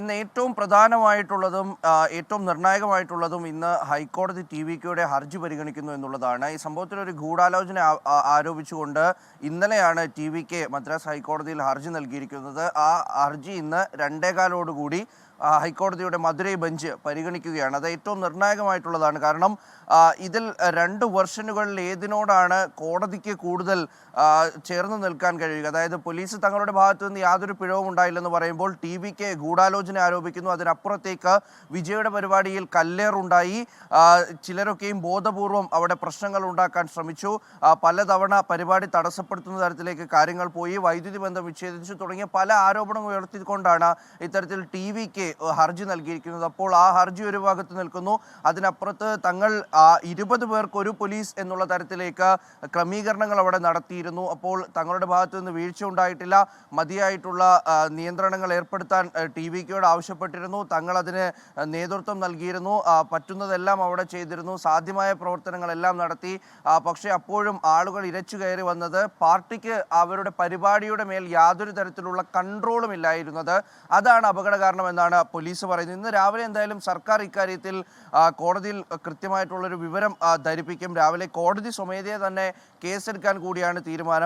ഇന്ന് ഏറ്റവും പ്രധാനമായിട്ടുള്ളതും ഏറ്റവും നിർണായകമായിട്ടുള്ളതും ഇന്ന് ഹൈക്കോടതി ടി.വി.കെയുടെ ഹർജി പരിഗണിക്കുന്നു എന്നുള്ളതാണ്. ഈ സംഭവത്തിൽ ഒരു ഗൂഢാലോചന ആരോപിച്ചുകൊണ്ട് ഇന്നലെയാണ് ടി.വി.കെ മദ്രാസ് ഹൈക്കോടതിയിൽ ഹർജി നൽകിയിരിക്കുന്നത്. ആ ഹർജി ഇന്ന് 2:15 ഹൈക്കോടതിയുടെ മധുരൈ ബെഞ്ച് പരിഗണിക്കുകയാണ്. അത് ഏറ്റവും നിർണായകമായിട്ടുള്ളതാണ്. കാരണം ഇതിൽ 2 വെർഷനുകളിൽ ഏതിനോടാണ് കോടതിക്ക് കൂടുതൽ ചേർന്ന് നിൽക്കാൻ കഴിയുക? അതായത് പോലീസ് തങ്ങളുടെ ഭാഗത്തു നിന്ന് യാതൊരു പിഴവും ഉണ്ടായില്ലെന്ന് പറയുമ്പോൾ ടി.വി.കെ ഗൂഢാലോചന ആരോപിക്കുന്നു. അതിനപ്പുറത്തേക്ക് വിജയുടെ പരിപാടിയിൽ കല്ലേറുണ്ടായി. ചിലരൊക്കെയും ബോധപൂർവം അവിടെ പ്രശ്നങ്ങൾ ഉണ്ടാക്കാൻ ശ്രമിച്ചു. പലതവണ പരിപാടി തടസ്സപ്പെടുത്തുന്ന തരത്തിലേക്ക് കാര്യങ്ങൾ പോയി. വൈദ്യുതി ബന്ധം വിച്ഛേദിച്ചു തുടങ്ങിയ പല ആരോപണങ്ങൾ ഉയർത്തിക്കൊണ്ടാണ് ഇത്തരത്തിൽ ടി.വി.കെ ഹർജി നൽകിയിരിക്കുന്നത്. അപ്പോൾ ആ ഹർജി ഒരു ഭാഗത്ത് നിൽക്കുന്നു. അതിനപ്പുറത്ത് തങ്ങൾ 20 പേർക്ക് ഒരു പോലീസ് എന്നുള്ള തരത്തിലേക്ക് ക്രമീകരണങ്ങൾ അവിടെ നടത്തിയിരുന്നു. അപ്പോൾ തങ്ങളുടെ ഭാഗത്ത് നിന്ന് വീഴ്ച ഉണ്ടായിട്ടില്ല, മതിയായിട്ടുള്ള നിയന്ത്രണങ്ങൾ ഏർപ്പെടുത്താൻ ടി.വി.കെയോട് ആവശ്യപ്പെട്ടിരുന്നു. തങ്ങൾ അതിന് നേതൃത്വം നൽകിയിരുന്നു, പറ്റുന്നതെല്ലാം അവിടെ ചെയ്തിരുന്നു, സാധ്യമായ പ്രവർത്തനങ്ങളെല്ലാം നടത്തി. പക്ഷേ അപ്പോഴും ആളുകൾ ഇരച്ചു കയറി വന്നത് പാർട്ടിക്ക് അവരുടെ പരിപാടിയുടെ മേൽ യാതൊരു തരത്തിലുള്ള കൺട്രോളും ഇല്ലായിരുന്നത്. അതാണ് അപകട കാരണമെന്നാണ് പോലീസ് പറയുന്നത്. ഇന്ന് രാവിലെ എന്തായാലും സർക്കാർ ഇക്കാര്യത്തിൽ കോടതിയിൽ കൃത്യമായിട്ടുള്ളൊരു വിവരം ധരിപ്പിക്കും. രാവിലെ കോടതി സ്വമേധയാ തന്നെ കേസെടുക്കാൻ കൂടിയാണ് തീരുമാനം.